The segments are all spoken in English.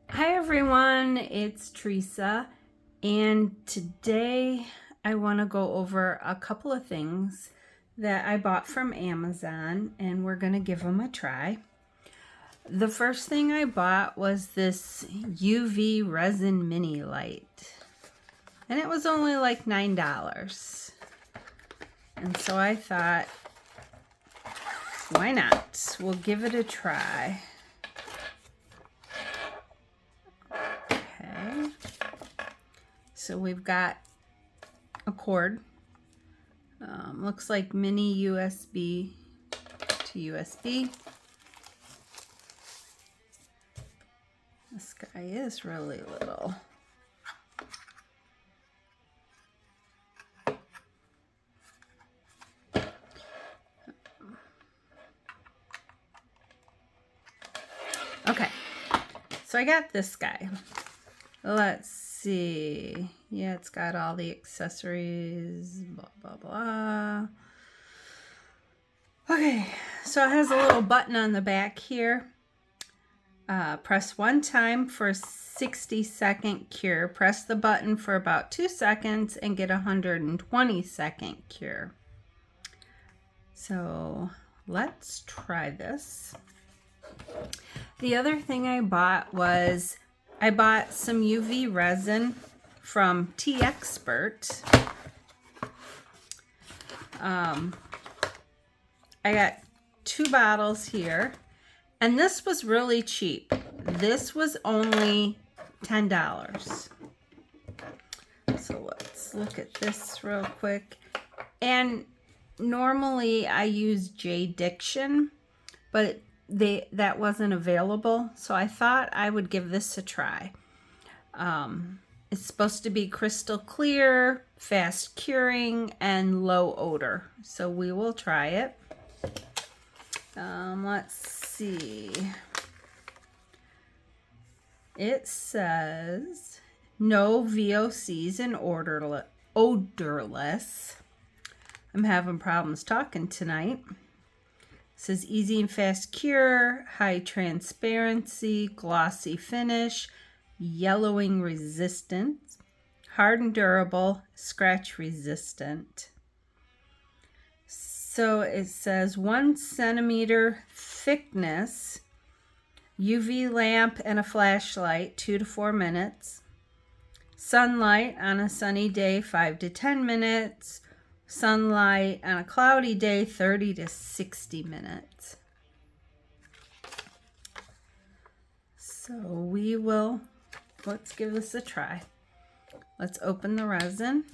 Hi everyone, it's Teresa, and today I want to go over a couple of things that I bought from Amazon, and we're going to give them a try. The first thing I bought was this UV resin mini light, and it was only like $9. And so I thought, why not? We'll give it a try. Okay. So we've got a cord. Looks like mini USB to USB. This guy is really little. Okay, so I got this guy. Let's see. Yeah, it's got all the accessories, blah, blah, blah. Okay, so it has a little button on the back here. Press one time for a 60-second cure. Press the button for about 2 seconds and get a 120-second cure. So let's try this. The other thing I bought was I bought some UV resin from Tea Expert. I got 2 bottles here, and this was really cheap. This was only $10. So let's look at this real quick. And normally I use J Diction, but that wasn't available, so I thought I would give this a try. It's supposed to be crystal clear, fast curing, and low odor, so we will try it. Let's see. It says no VOCs and odorless. I'm having problems talking tonight. It says easy and fast cure, high transparency, glossy finish, yellowing resistant, hard and durable, scratch resistant. So it says 1 centimeter thickness, UV lamp and a flashlight, 2 to 4 minutes. Sunlight on a sunny day, 5 to 10 minutes. Sunlight on a cloudy day, 30 to 60 minutes. So let's give this a try. Let's open the resin.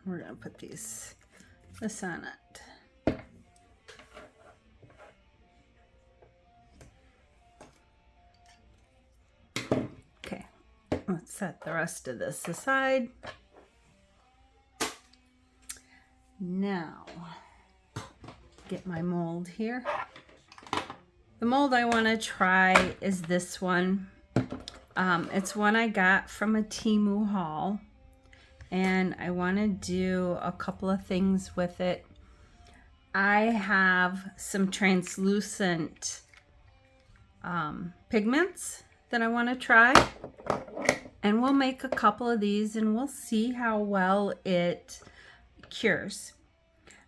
We're going to put this on it. Okay, let's set the rest of this aside. Now, get my mold here. The mold I want to try is this one. It's one I got from a Temu haul, and I want to do a couple of things with it. I have some translucent pigments that I want to try, and we'll make a couple of these and we'll see how well it cures.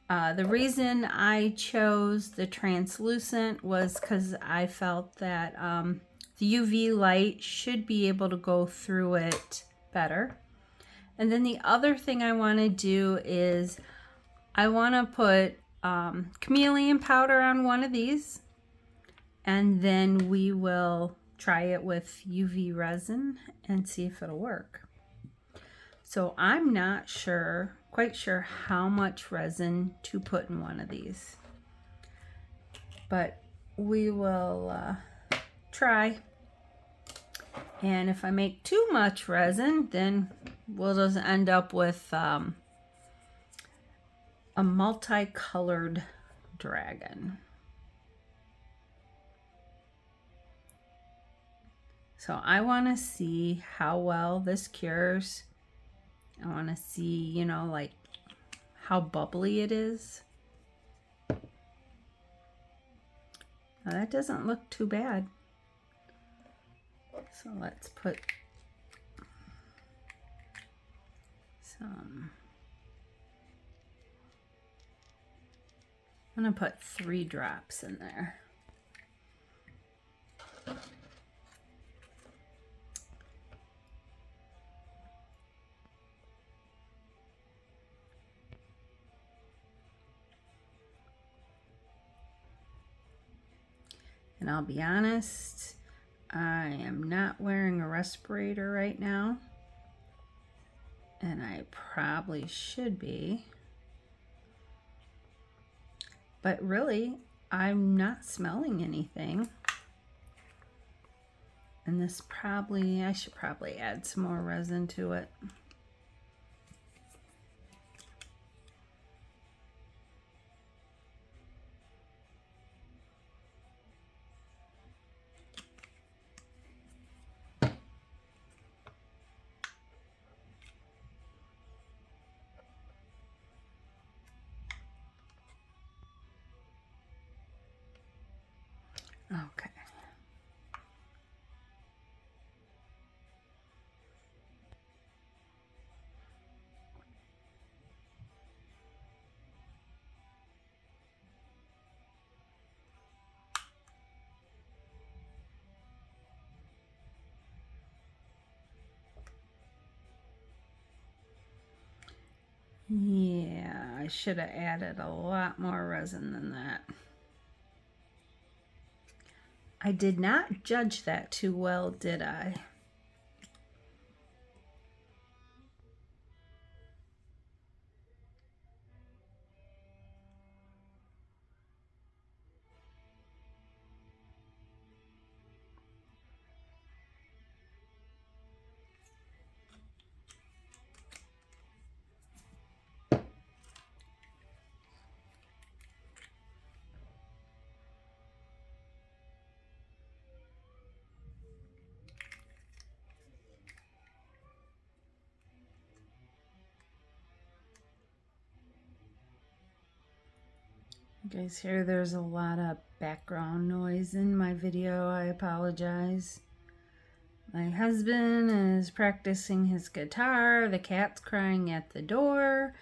The reason I chose the translucent was because I felt that the UV light should be able to go through it better. And then the other thing I want to do is I want to put chameleon powder on one of these, and then we will try it with UV resin and see if it'll work. So I'm not quite sure how much resin to put in one of these, but we will try. And if I make too much resin, then we'll just end up with a multicolored dragon. So I want to see how well this cures. I want to see, you know, like how bubbly it is. Now that doesn't look too bad. So let's put some. I'm going to put 3 drops in there. And I'll be honest, I am not wearing a respirator right now. And I probably should be. But really, I'm not smelling anything. And this probably, I should probably add some more resin to it. Okay. Yeah, I should have added a lot more resin than that. I did not judge that too well, did I? You guys hear there's a lot of background noise in my video. I apologize. My husband is practicing his guitar, the cat's crying at the door,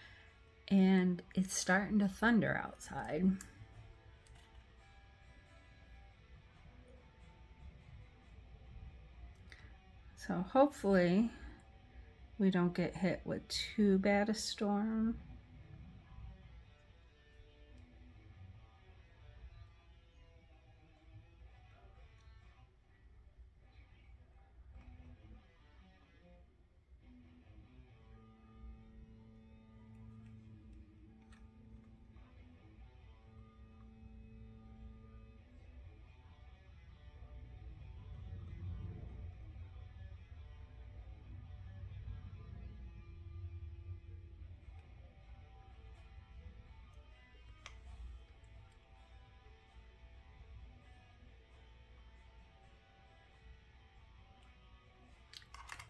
and it's starting to thunder outside. So hopefully we don't get hit with too bad a storm.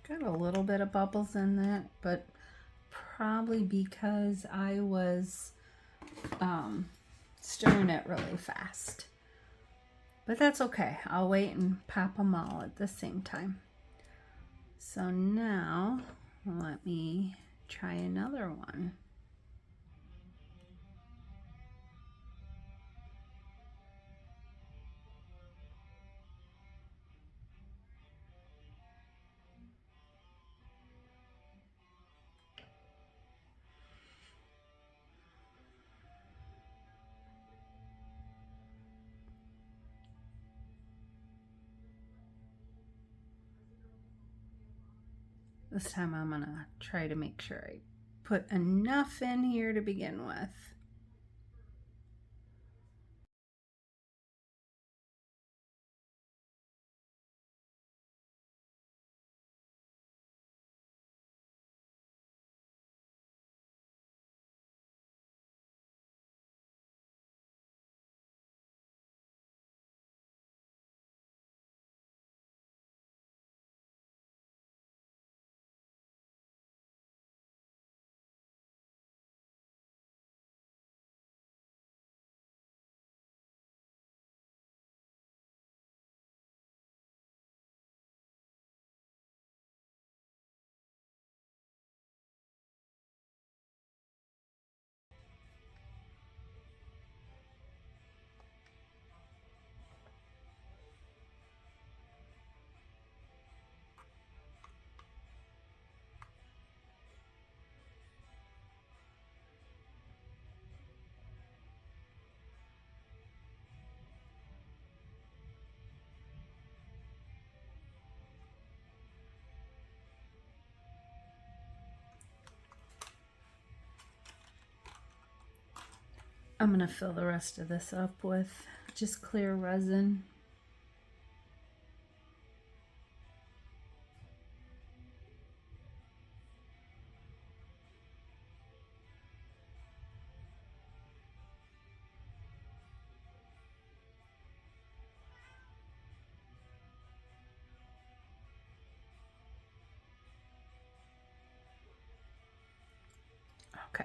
Got a little bit of bubbles in that, but probably because I was stirring it really fast. But that's okay. I'll wait and pop them all at the same time. So now let me try another one. This time I'm gonna try to make sure I put enough in here to begin with. I'm gonna fill the rest of this up with just clear resin. Okay,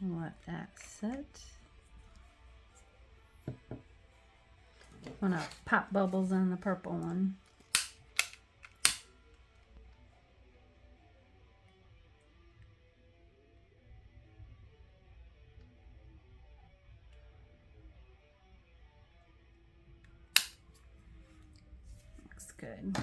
let that sit. I'm gonna pop bubbles on the purple one. Looks good.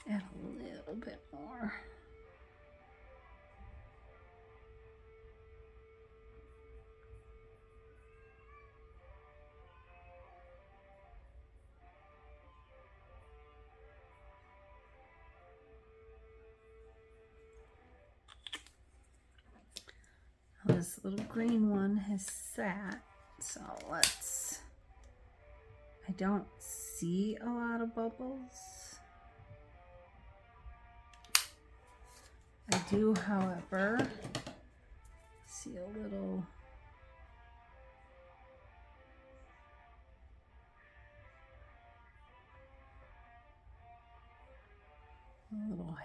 Add a little bit more. This little green one has sat, so let's, I don't see a lot of bubbles. I do, however, see a little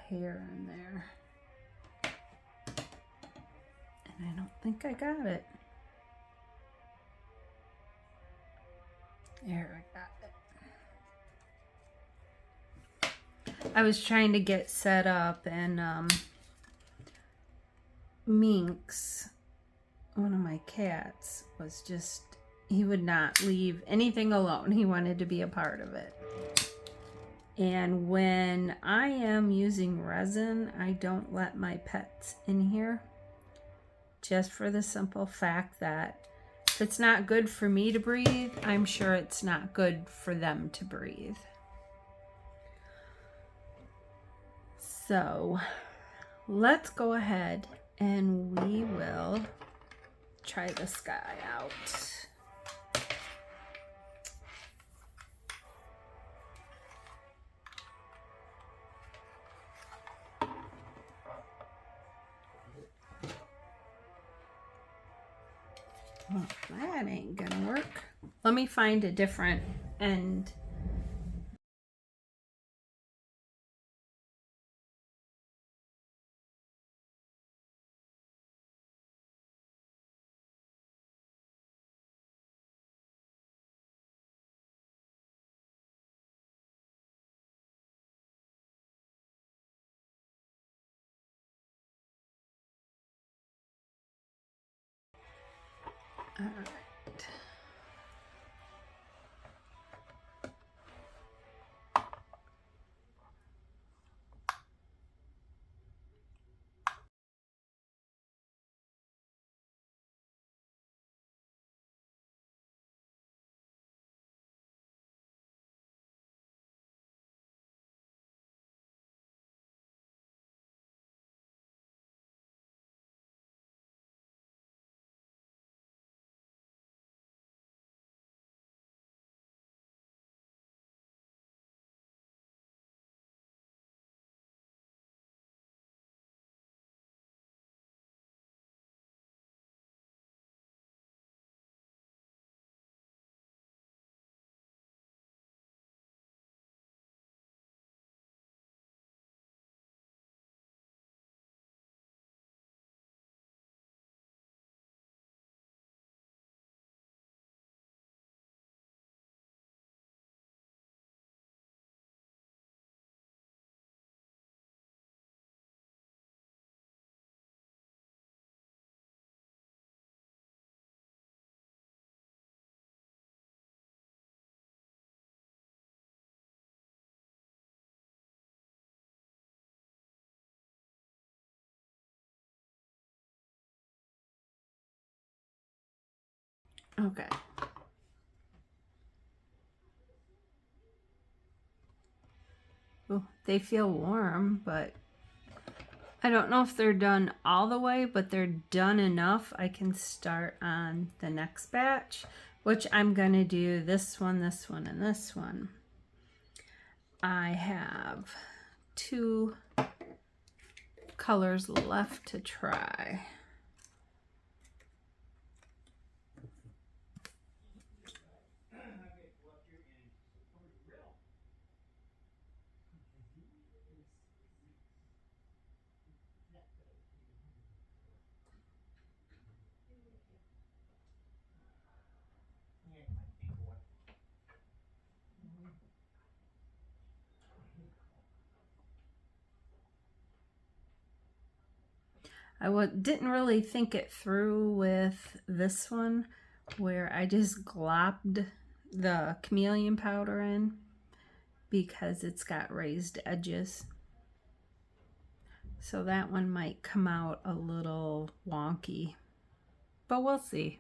hair in there. And I don't think I got it. There, I got it. I was trying to get set up, and Minx, one of my cats, was just, he would not leave anything alone. He wanted to be a part of it. And when I am using resin, I don't let my pets in here, just for the simple fact that if it's not good for me to breathe, I'm sure it's not good for them to breathe. So let's go ahead and we will try this guy out. Well, that ain't gonna work. Let me find a different end. All right. Okay. Ooh, they feel warm, but I don't know if they're done all the way, but they're done enough. I can start on the next batch, which I'm going to do this one, and this one. I have 2 colors left to try. Didn't really think it through with this one, where I just globbed the chameleon powder in because it's got raised edges. So that one might come out a little wonky, but we'll see.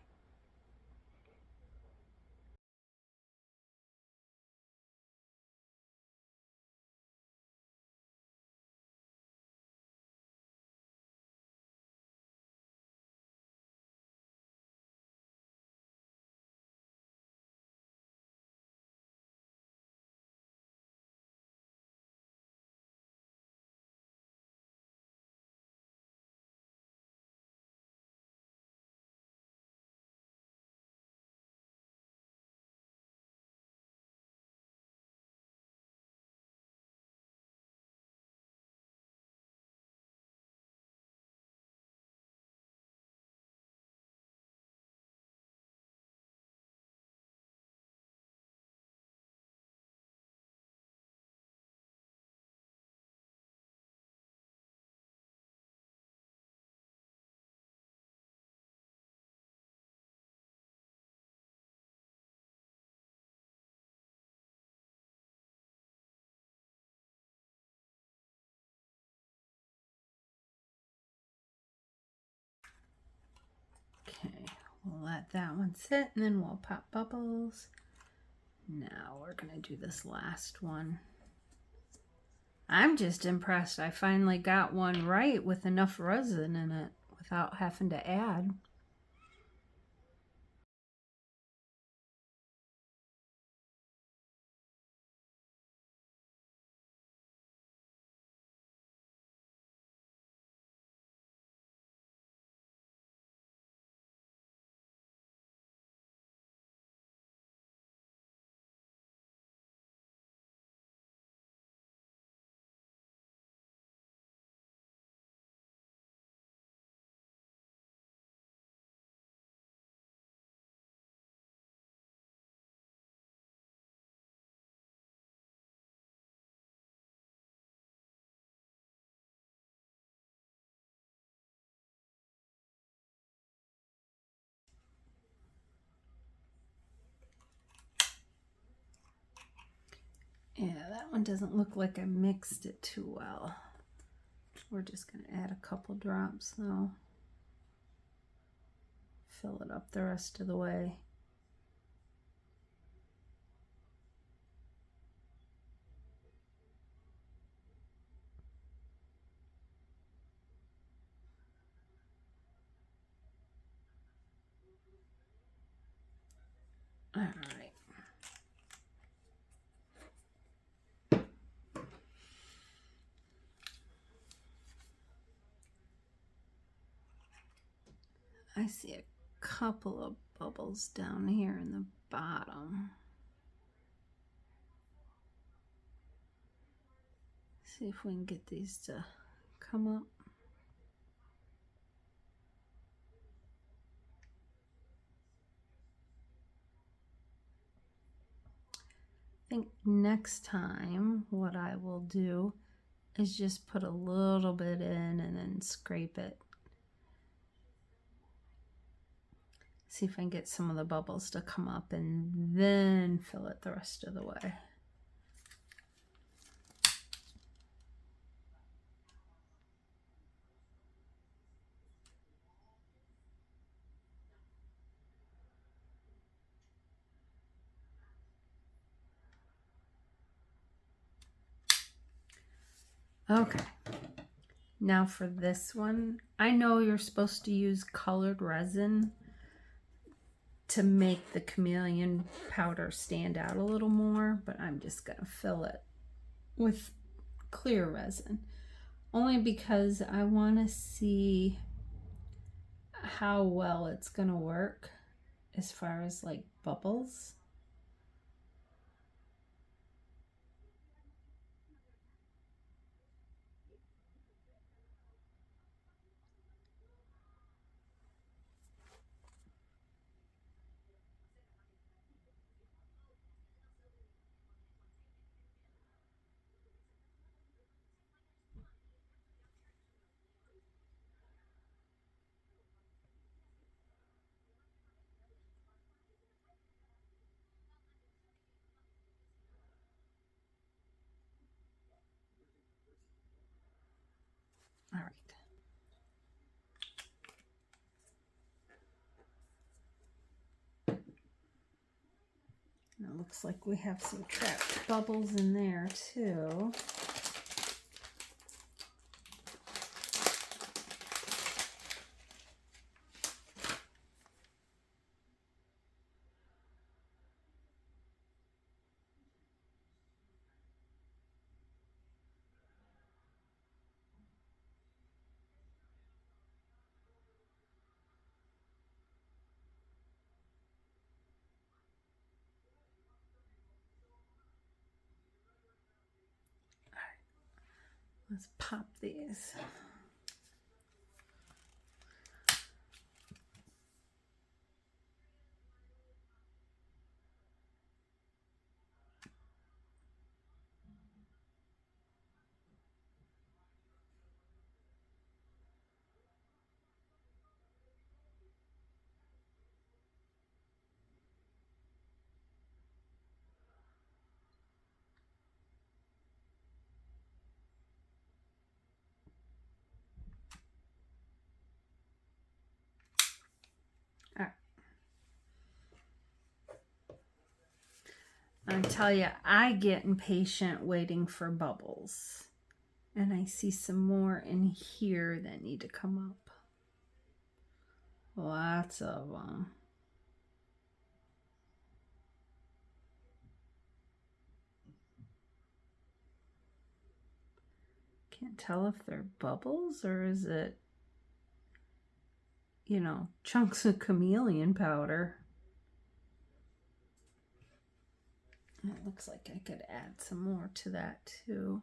Okay, we'll let that one sit and then we'll pop bubbles. Now we're gonna do this last one. I'm just impressed I finally got one right with enough resin in it without having to add. Yeah, that one doesn't look like I mixed it too well. We're just going to add a couple drops though. Fill it up the rest of the way. All right. I see a couple of bubbles down here in the bottom. See if we can get these to come up. I think next time what I will do is just put a little bit in and then scrape it. See if I can get some of the bubbles to come up and then fill it the rest of the way. Okay. Now for this one, I know you're supposed to use colored resin to make the chameleon powder stand out a little more, but I'm just gonna fill it with clear resin, only because I want to see how well it's gonna work as far as like bubbles. All right. And it looks like we have some trapped bubbles in there too. Let's pop these. All right. I tell you, I get impatient waiting for bubbles. And I see some more in here that need to come up. Lots of them. Can't tell if they're bubbles or is it, you know, chunks of chameleon powder. It looks like I could add some more to that too.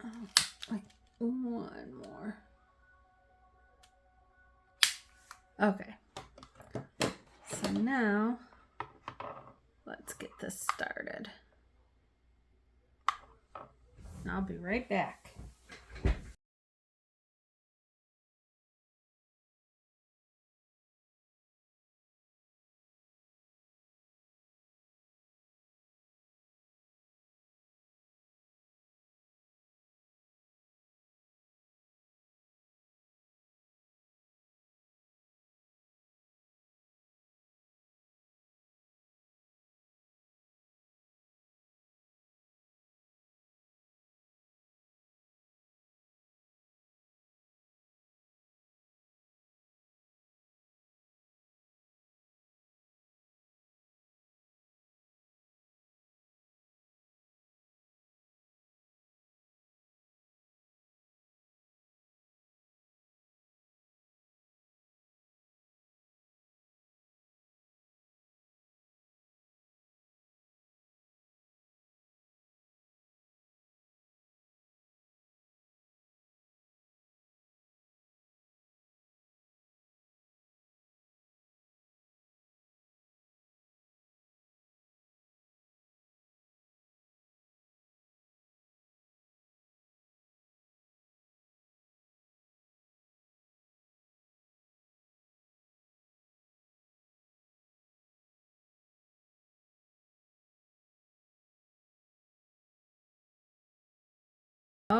Oh, wait, one more. Okay. So now, let's get this started. I'll be right back.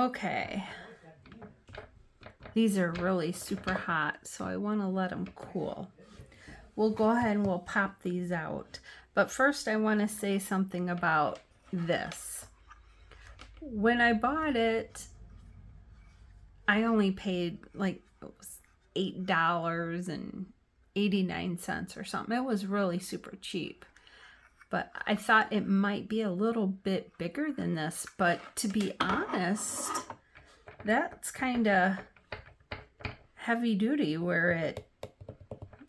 Okay. These are really super hot, so I want to let them cool. We'll go ahead and we'll pop these out. But first I want to say something about this. When I bought it, I only paid like $8.89 or something. It was really super cheap. But I thought it might be a little bit bigger than this. But to be honest, that's kind of heavy duty, where it,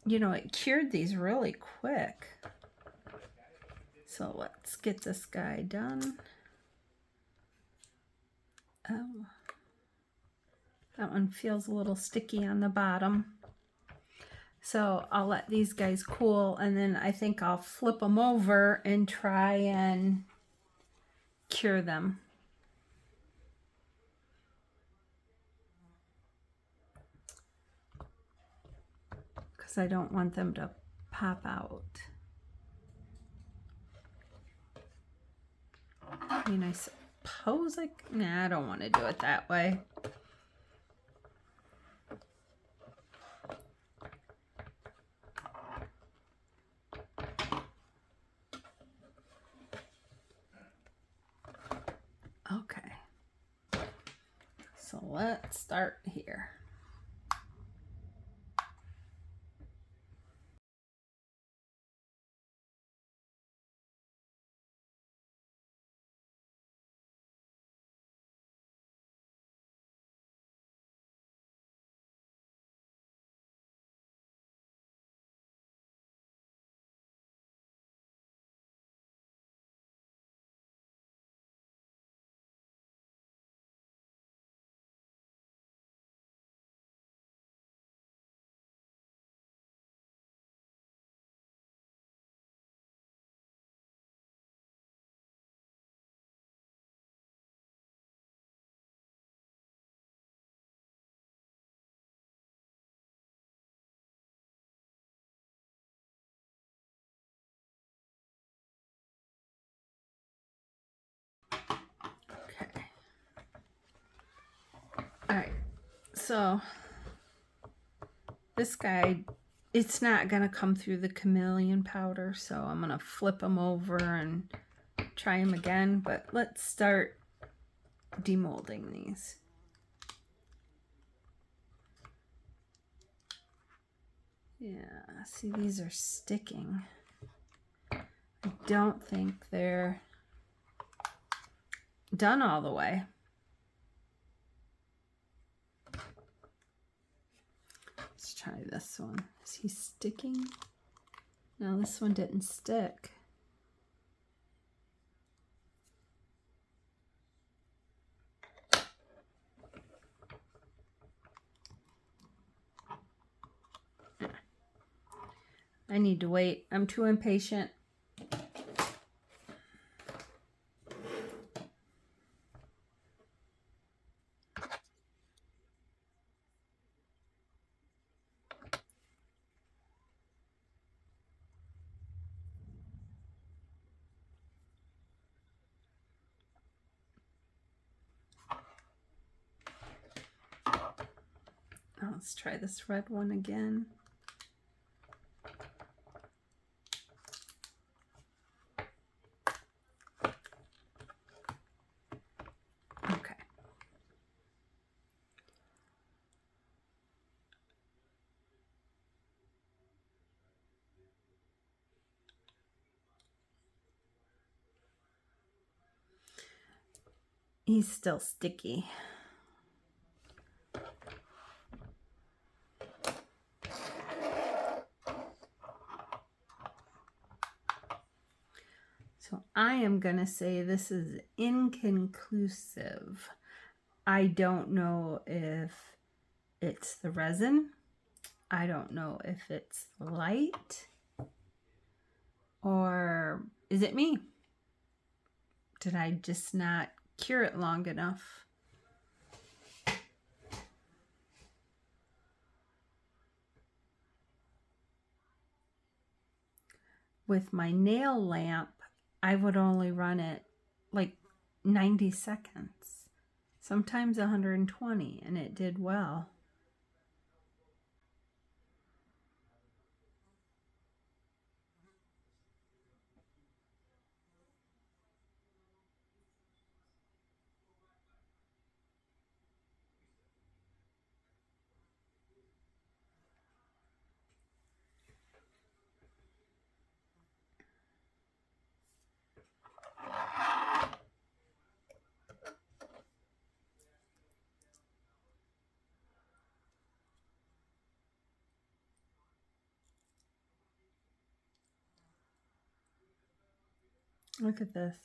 you know, it cured these really quick. So let's get this guy done. Oh, that one feels a little sticky on the bottom. So I'll let these guys cool, and then I think I'll flip them over and try and cure them. Because I don't want them to pop out. I mean, I suppose nah, I don't want to do it that way. Okay. So let's start here. Okay. All right. So this guy, it's not going to come through the chameleon powder, so I'm going to flip them over and try them again. But let's start demolding these. Yeah, see, these are sticking. I don't think they're done all the way. Let's try this one. Is he sticking? No, this one didn't stick. I need to wait. I'm too impatient. Let's try this red one again. Okay. He's still sticky. So I am going to say this is inconclusive. I don't know if it's the resin. I don't know if it's the light. Or is it me? Did I just not cure it long enough? With my nail lamp, I would only run it like 90 seconds. sometimes 120, and it did well. Look at this.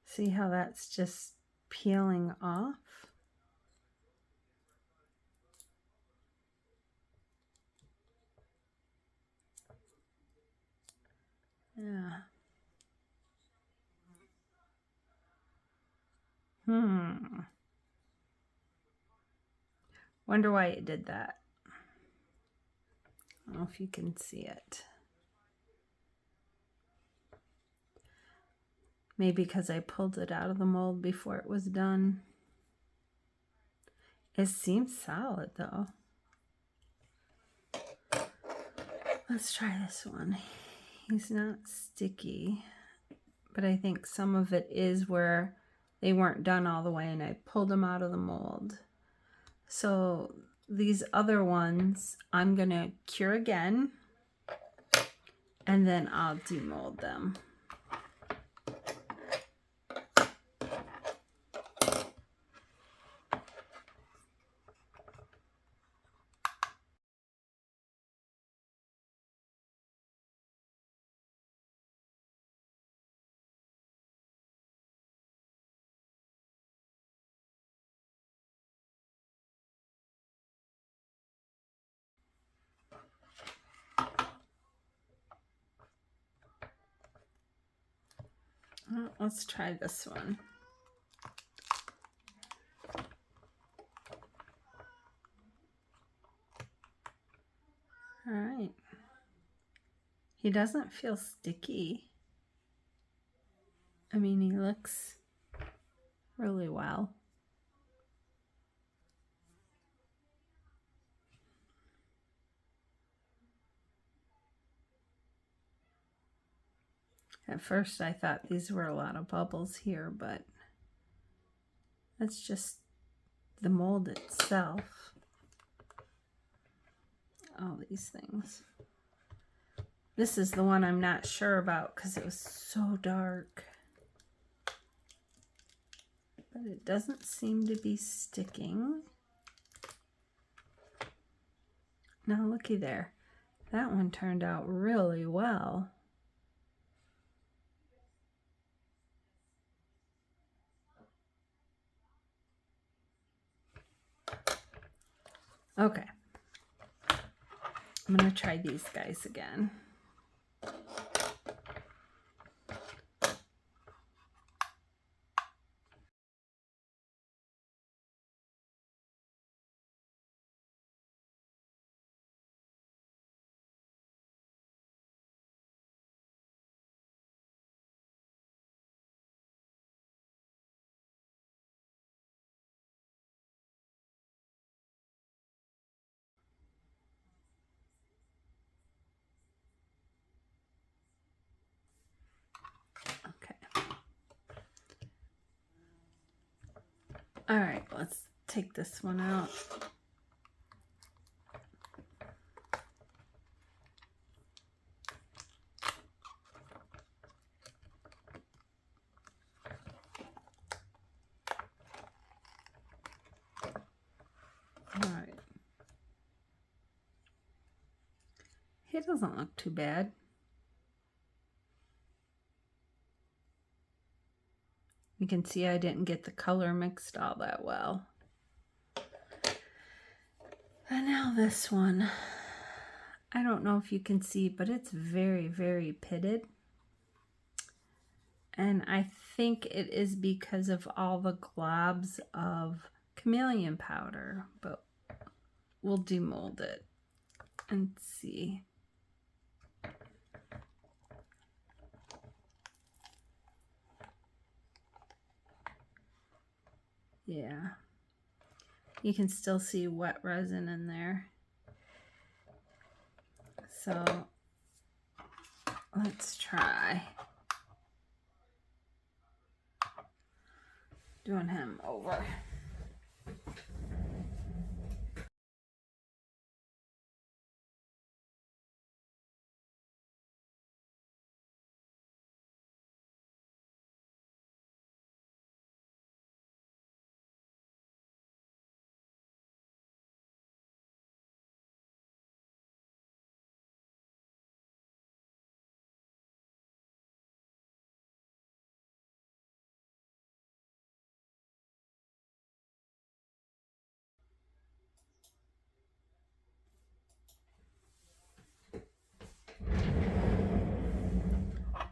See how that's just peeling off? Yeah. Wonder why it did that. I don't know if you can see it. Maybe because I pulled it out of the mold before it was done. It seems solid though. Let's try this one. He's not sticky, but I think some of it is where they weren't done all the way and I pulled them out of the mold. So these other ones I'm gonna cure again and then I'll demold them. Well, let's try this one. All right. He doesn't feel sticky. I mean, he looks really well. At first I thought these were a lot of bubbles here, but that's just the mold itself. All these things. This is the one I'm not sure about because it was so dark. But it doesn't seem to be sticking. Now looky there. That one turned out really well. Okay. I'm going to try these guys again. Okay. All right, let's take this one out. All right. He doesn't look too bad. You can see I didn't get the color mixed all that well. And now this one. I don't know if you can see, but it's very, very pitted. And I think it is because of all the globs of chameleon powder, but we'll demold it and see. Yeah, you can still see wet resin in there. So let's try doing him over.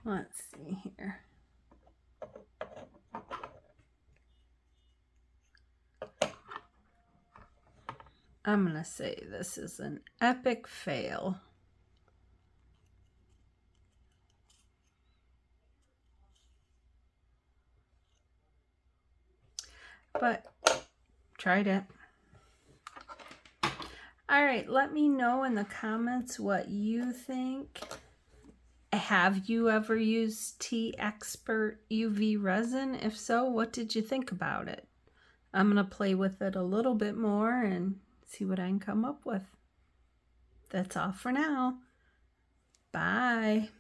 Let's see here. I'm going to say this is an epic fail. But tried it. All right, let me know in the comments what you think. Have you ever used T-Expert UV resin? If so, what did you think about it? I'm going to play with it a little bit more and see what I can come up with. That's all for now. Bye.